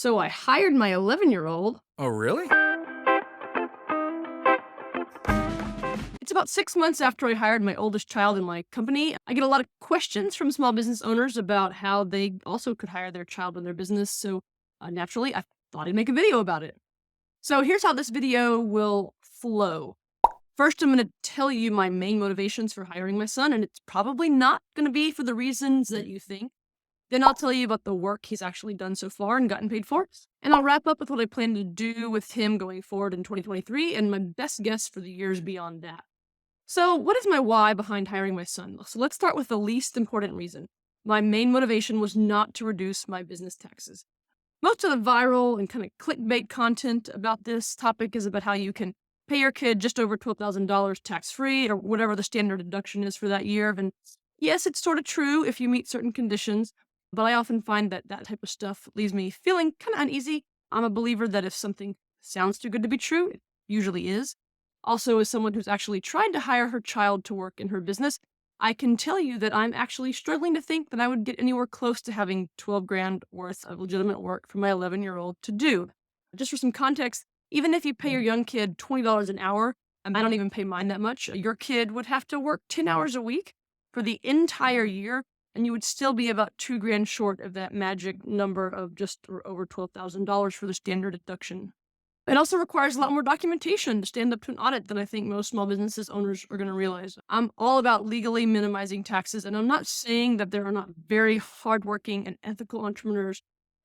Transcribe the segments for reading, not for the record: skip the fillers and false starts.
So I hired my 11-year-old. Oh, really? It's about 6 months after I hired my oldest child in my company. I get a lot of questions from small business owners about how they also could hire their child in their business. So naturally, I thought I'd make a video about it. So here's how this video will flow. First, I'm going to tell you my main motivations for hiring my son, and it's probably not going to be for the reasons that you think. Then I'll tell you about the work he's actually done so far and gotten paid for. And I'll wrap up with what I plan to do with him going forward in 2023 and my best guess for the years beyond that. So, what is my why behind hiring my son? So, let's start with the least important reason. My main motivation was not to reduce my business taxes. Most of the viral and kind of clickbait content about this topic is about how you can pay your kid just over $12,000 tax free or whatever the standard deduction is for that year. And yes, it's sort of true if you meet certain conditions, but I often find that that type of stuff leaves me feeling kind of uneasy. I'm a believer that if something sounds too good to be true, it usually is. Also, as someone who's actually tried to hire her child to work in her business, I can tell you that I'm actually struggling to think that I would get anywhere close to having 12 grand worth of legitimate work for my 11-year-old to do. Just for some context, even if you pay your young kid $20 an hour, and I don't even pay mine that much, your kid would have to work 10 hours a week for the entire year, and you would still be about 2 grand short of that magic number of just over $12,000 for the standard deduction. It also requires a lot more documentation to stand up to an audit than I think most small businesses owners are going to realize. I'm all about legally minimizing taxes, and I'm not saying that there are not very hardworking and ethical entrepreneurs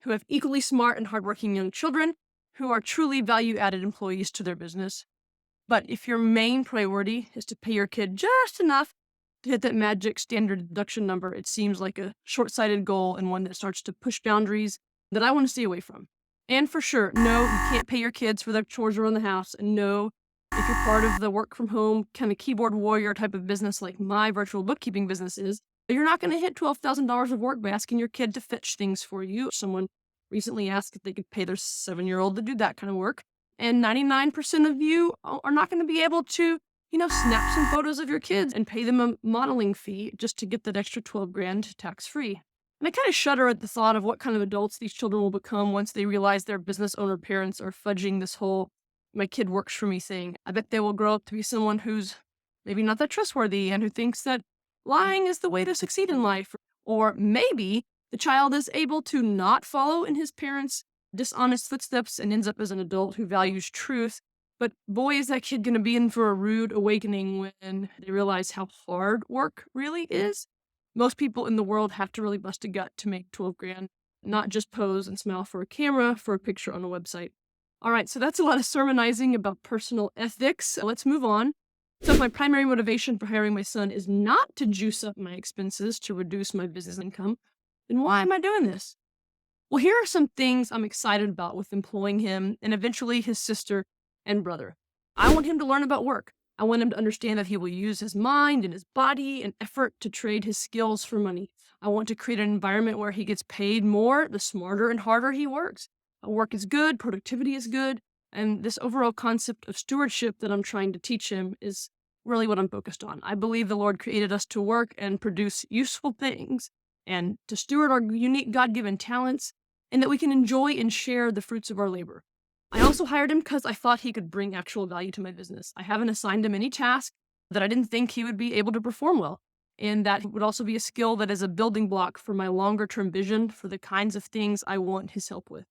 who have equally smart and hardworking young children who are truly value-added employees to their business. But if your main priority is to pay your kid just enough to hit that magic standard deduction number, it seems like a short-sighted goal and one that starts to push boundaries that I want to stay away from. And for sure, no, you can't pay your kids for their chores around the house. And no, if you're part of the work from home kind of keyboard warrior type of business like my virtual bookkeeping business is, you're not going to hit $12,000 of work by asking your kid to fetch things for you. Someone recently asked if they could pay their 7-year-old to do that kind of work. And 99% of you are not going to be able to, snap some photos of your kids and pay them a modeling fee just to get that extra 12 grand tax free. And I kind of shudder at the thought of what kind of adults these children will become once they realize their business owner parents are fudging this whole my kid works for me thing. I bet they will grow up to be someone who's maybe not that trustworthy and who thinks that lying is the way to succeed in life. Or maybe the child is able to not follow in his parents' dishonest footsteps and ends up as an adult who values truth. But boy, is that kid going to be in for a rude awakening when they realize how hard work really is. Most people in the world have to really bust a gut to make 12 grand, not just pose and smile for a camera for a picture on a website. All right, so that's a lot of sermonizing about personal ethics. Let's move on. So if my primary motivation for hiring my son is not to juice up my expenses to reduce my business income, then why am I doing this? Well, here are some things I'm excited about with employing him and eventually his sister and brother. I want him to learn about work. I want him to understand that he will use his mind and his body and effort to trade his skills for money. I want to create an environment where he gets paid more the smarter and harder he works. Work is good, productivity is good, and this overall concept of stewardship that I'm trying to teach him is really what I'm focused on. I believe the Lord created us to work and produce useful things and to steward our unique God-given talents, and that we can enjoy and share the fruits of our labor. I also hired him because I thought he could bring actual value to my business. I haven't assigned him any task that I didn't think he would be able to perform well. And that would also be a skill that is a building block for my longer term vision for the kinds of things I want his help with.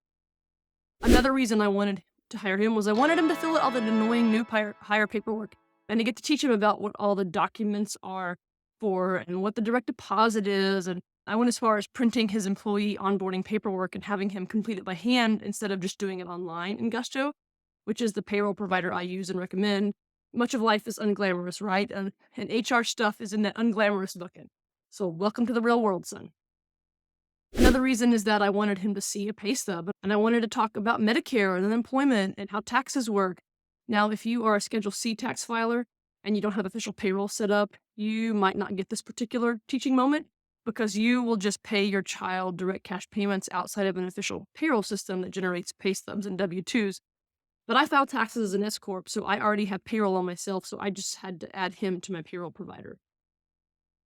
Another reason I wanted to hire him was I wanted him to fill out all the annoying new hire paperwork and to get to teach him about what all the documents are for and what the direct deposit is. And I went as far as printing his employee onboarding paperwork and having him complete it by hand instead of just doing it online in Gusto, which is the payroll provider I use and recommend. Much of life is unglamorous, right? And HR stuff is in that unglamorous bucket. So welcome to the real world, son. Another reason is that I wanted him to see a pay stub, and I wanted to talk about Medicare and unemployment and how taxes work. Now, if you are a Schedule C tax filer and you don't have official payroll set up, you might not get this particular teaching moment because you will just pay your child direct cash payments outside of an official payroll system that generates pay stubs and W-2s. But I filed taxes as an S Corp, so I already have payroll on myself, so I just had to add him to my payroll provider.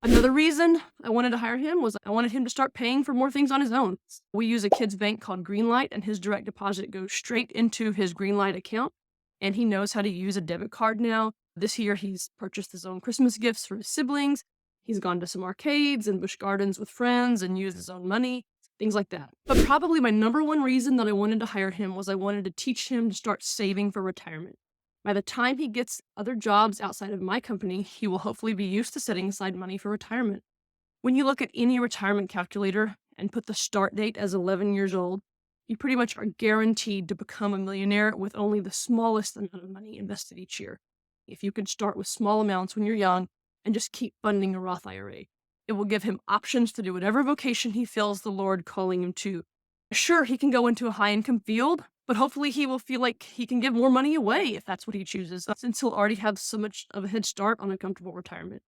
Another reason I wanted to hire him was I wanted him to start paying for more things on his own. We use a kid's bank called Greenlight, and his direct deposit goes straight into his Greenlight account, and he knows how to use a debit card now. This year, he's purchased his own Christmas gifts for his siblings. He's gone to some arcades and Busch Gardens with friends and used his own money, things like that. But probably my number one reason that I wanted to hire him was I wanted to teach him to start saving for retirement. By the time he gets other jobs outside of my company, he will hopefully be used to setting aside money for retirement. When you look at any retirement calculator and put the start date as 11 years old, you pretty much are guaranteed to become a millionaire with only the smallest amount of money invested each year. If you can start with small amounts when you're young and just keep funding a Roth IRA, it will give him options to do whatever vocation he feels the Lord calling him to. Sure, he can go into a high-income field, but hopefully he will feel like he can give more money away if that's what he chooses, since he'll already have so much of a head start on a comfortable retirement.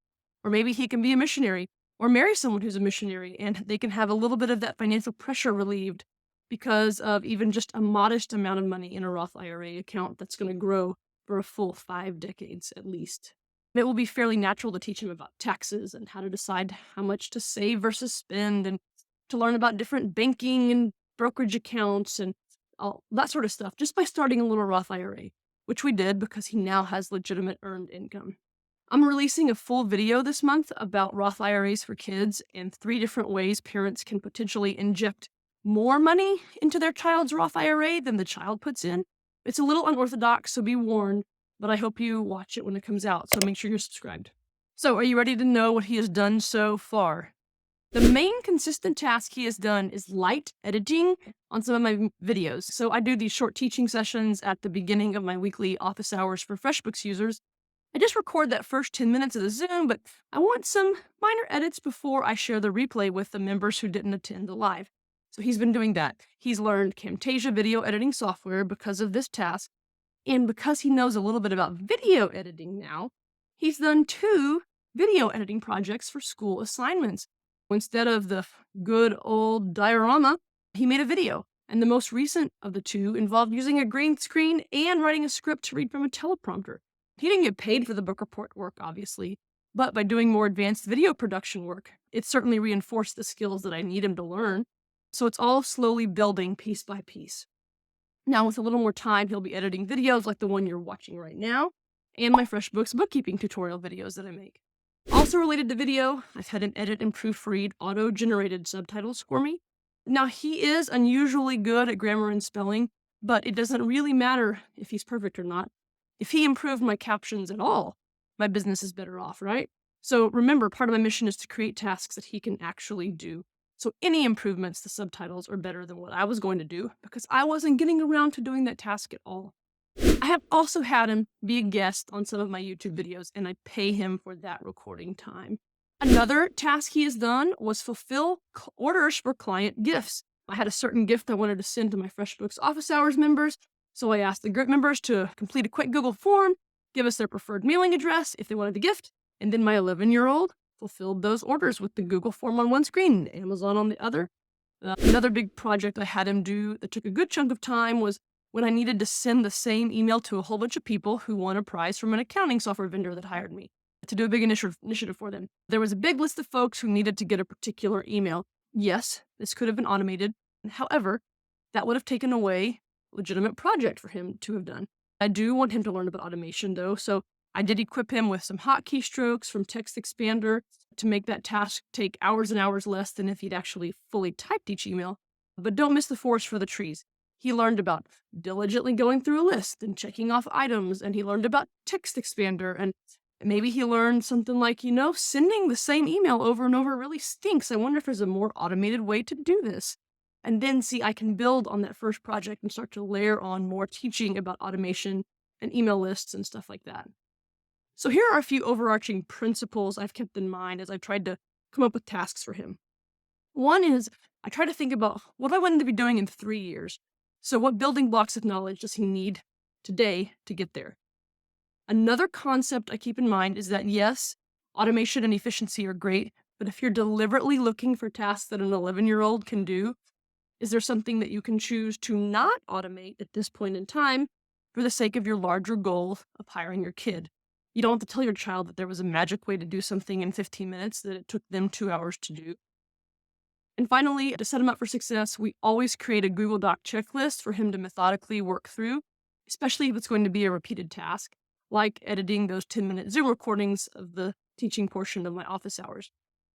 Or maybe he can be a missionary or marry someone who's a missionary, and they can have a little bit of that financial pressure relieved because of even just a modest amount of money in a Roth IRA account that's going to grow for a full 5 decades at least. It will be fairly natural to teach him about taxes and how to decide how much to save versus spend, and to learn about different banking and brokerage accounts and all that sort of stuff just by starting a little Roth IRA, which we did because he now has legitimate earned income. I'm releasing a full video this month about Roth IRAs for kids and 3 different ways parents can potentially inject more money into their child's Roth IRA than the child puts in. It's a little unorthodox, so be warned, but I hope you watch it when it comes out, so make sure you're subscribed. So, are you ready to know what he has done so far? The main consistent task he has done is light editing on some of my videos. So I do these short teaching sessions at the beginning of my weekly office hours for FreshBooks users. I just record that first 10 minutes of the Zoom, but I want some minor edits before I share the replay with the members who didn't attend the live. So he's been doing that. He's learned Camtasia video editing software because of this task, and because he knows a little bit about video editing now, he's done 2 video editing projects for school assignments. Instead of the good old diorama, he made a video. And the most recent of the 2 involved using a green screen and writing a script to read from a teleprompter. He didn't get paid for the book report work, obviously, but by doing more advanced video production work, it certainly reinforced the skills that I need him to learn. So it's all slowly building piece by piece. Now, with a little more time, he'll be editing videos like the one you're watching right now, and my FreshBooks bookkeeping tutorial videos that I make. Also related to video, I've had him edit and proofread auto-generated subtitles for me. Now, he is unusually good at grammar and spelling, but it doesn't really matter if he's perfect or not. If he improved my captions at all, my business is better off, right? So remember, part of my mission is to create tasks that he can actually do. So any improvements to subtitles are better than what I was going to do because I wasn't getting around to doing that task at all. I have also had him be a guest on some of my YouTube videos, and I pay him for that recording time. Another task he has done was fulfill orders for client gifts. I had a certain gift I wanted to send to my FreshBooks Office Hours members, so I asked the group members to complete a quick Google form, give us their preferred mailing address if they wanted the gift, and then my 11-year-old fulfilled those orders with the Google form on one screen and Amazon on the other. Another big project I had him do that took a good chunk of time was when I needed to send the same email to a whole bunch of people who won a prize from an accounting software vendor that hired me to do a big initiative for them. There was a big list of folks who needed to get a particular email. Yes, this could have been automated. However, that would have taken away a legitimate project for him to have done. I do want him to learn about automation, though, so I did equip him with some hotkey strokes from Text Expander to make that task take hours and hours less than if he'd actually fully typed each email. But don't miss the forest for the trees. He learned about diligently going through a list and checking off items, and he learned about Text Expander, and maybe he learned something like, sending the same email over and over really stinks. I wonder if there's a more automated way to do this. And then, I can build on that first project and start to layer on more teaching about automation and email lists and stuff like that. So here are a few overarching principles I've kept in mind as I've tried to come up with tasks for him. One is I try to think about what I want him to be doing in 3 years. So what building blocks of knowledge does he need today to get there? Another concept I keep in mind is that yes, automation and efficiency are great, but if you're deliberately looking for tasks that an 11-year-old can do, is there something that you can choose to not automate at this point in time for the sake of your larger goal of hiring your kid? You don't have to tell your child that there was a magic way to do something in 15 minutes that it took them 2 hours to do. And finally, to set him up for success, we always create a Google Doc checklist for him to methodically work through, especially if it's going to be a repeated task, like editing those 10-minute Zoom recordings of the teaching portion of my office hours.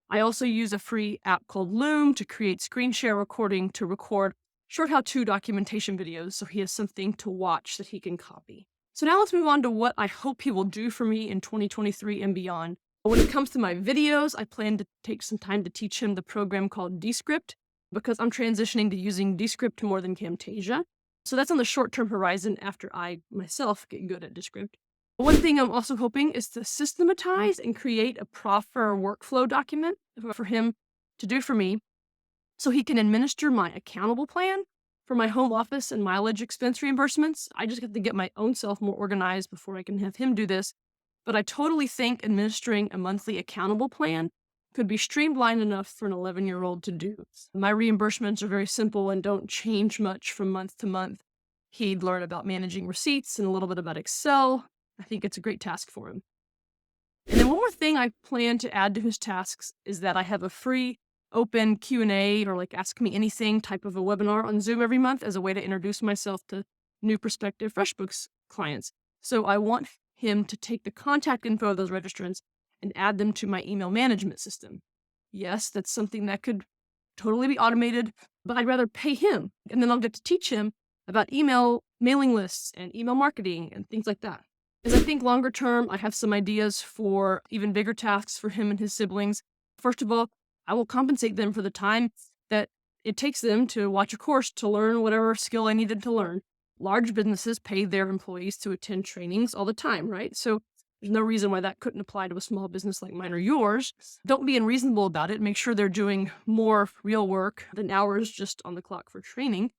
I also use a free app called Loom to create screen share recording to record short how-to documentation videos so he has something to watch that he can copy. So now let's move on to what I hope he will do for me in 2023 and beyond. When it comes to my videos, I plan to take some time to teach him the program called Descript because I'm transitioning to using Descript more than Camtasia. So that's on the short-term horizon after I myself get good at Descript. One thing I'm also hoping is to systematize and create a proper workflow document for him to do for me so he can administer my accountable plan for my home office and mileage expense reimbursements. I just have to get my own self more organized before I can have him do this. But I totally think administering a monthly accountable plan could be streamlined enough for an 11-year-old to do. My reimbursements are very simple and don't change much from month to month. He'd learn about managing receipts and a little bit about Excel. I think it's a great task for him. And then one more thing I plan to add to his tasks is that I have a free open Q&A or like ask me anything type of a webinar on Zoom every month as a way to introduce myself to new prospective FreshBooks clients. So I want him to take the contact info of those registrants and add them to my email management system. Yes, that's something that could totally be automated, but I'd rather pay him, and then I'll get to teach him about email mailing lists and email marketing and things like that. As I think longer term, I have some ideas for even bigger tasks for him and his siblings. First of all, I will compensate them for the time that it takes them to watch a course to learn whatever skill I needed to learn. Large businesses pay their employees to attend trainings all the time, right? So there's no reason why that couldn't apply to a small business like mine or yours. Don't be unreasonable about it. Make sure they're doing more real work than hours just on the clock for training.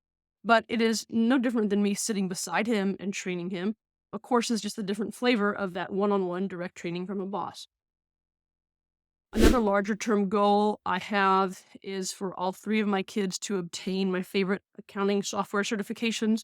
But it is no different than me sitting beside him and training him. A course is just a different flavor of that one-on-one direct training from a boss. Another larger term goal I have is for all 3 of my kids to obtain my favorite accounting software certifications.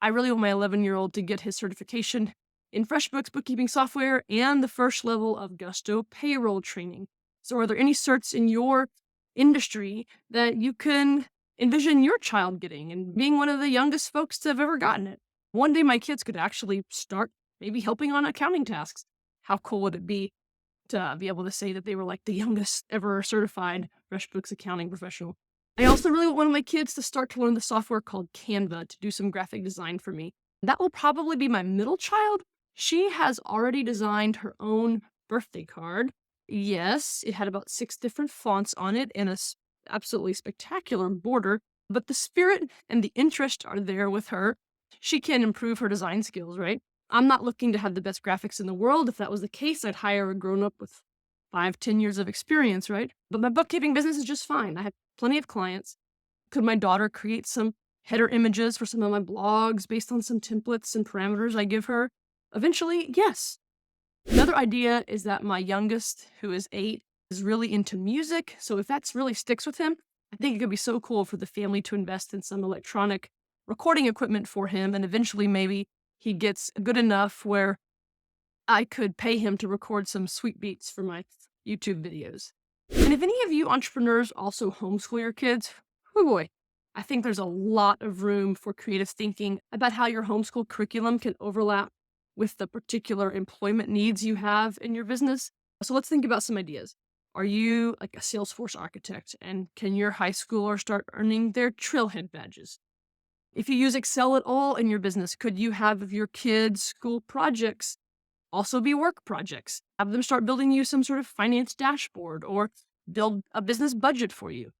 I really want my 11-year-old to get his certification in FreshBooks bookkeeping software and the first level of Gusto payroll training. So are there any certs in your industry that you can envision your child getting and being one of the youngest folks to have ever gotten it? One day my kids could actually start maybe helping on accounting tasks. How cool would it be to be able to say that they were like the youngest ever certified FreshBooks accounting professional? I also really want one of my kids to start to learn the software called Canva to do some graphic design for me. That will probably be my middle child. She has already designed her own birthday card. Yes, it had about 6 different fonts on it and a absolutely spectacular border, but the spirit and the interest are there with her. She can improve her design skills, right? I'm not looking to have the best graphics in the world. If that was the case, I'd hire a grown-up with 5-10 years of experience, right? But my bookkeeping business is just fine. I have plenty of clients. Could my daughter create some header images for some of my blogs based on some templates and parameters I give her? Eventually, yes. Another idea is that my youngest, who is 8, is really into music. So if that really sticks with him, I think it could be so cool for the family to invest in some electronic recording equipment for him. And eventually maybe he gets good enough where I could pay him to record some sweet beats for my YouTube videos. And if any of you entrepreneurs also homeschool your kids, oh boy, I think there's a lot of room for creative thinking about how your homeschool curriculum can overlap with the particular employment needs you have in your business. So let's think about some ideas. Are you like a Salesforce architect, and can your high schooler start earning their Trailhead badges? If you use Excel at all in your business, could you have your kids' school projects also be work projects? Have them start building you some sort of finance dashboard or build a business budget for you.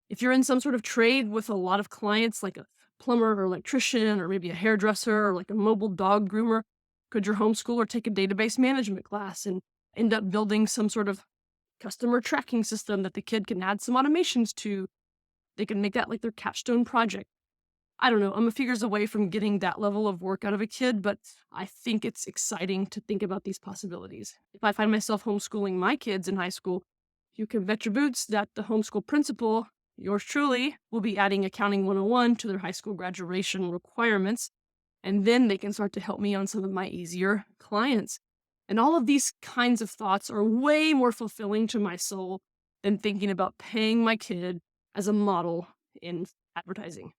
If you're in some sort of trade with a lot of clients, like a plumber or electrician, or maybe a hairdresser or like a mobile dog groomer, could your homeschooler take a database management class and end up building some sort of customer tracking system that the kid can add some automations to? They can make that like their capstone project. I don't know, I'm a few years away from getting that level of work out of a kid, but I think it's exciting to think about these possibilities. If I find myself homeschooling my kids in high school, you can bet your boots that the homeschool principal, yours truly, will be adding Accounting 101 to their high school graduation requirements, and then they can start to help me on some of my easier clients. And all of these kinds of thoughts are way more fulfilling to my soul than thinking about paying my kid as a model in advertising.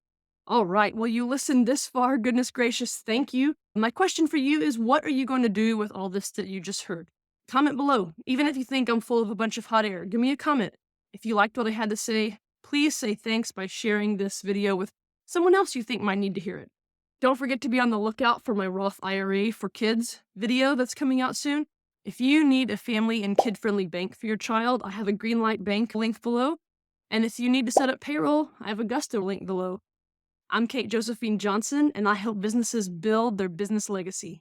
All right, well, you listened this far. Goodness gracious, thank you. My question for you is, what are you going to do with all this that you just heard? Comment below. Even if you think I'm full of a bunch of hot air, give me a comment. If you liked what I had to say, please say thanks by sharing this video with someone else you think might need to hear it. Don't forget to be on the lookout for my Roth IRA for Kids video that's coming out soon. If you need a family and kid-friendly bank for your child, I have a Greenlight Bank link below. And if you need to set up payroll, I have a Gusto link below. I'm Kate Josephine Johnson, and I help businesses build their business legacy.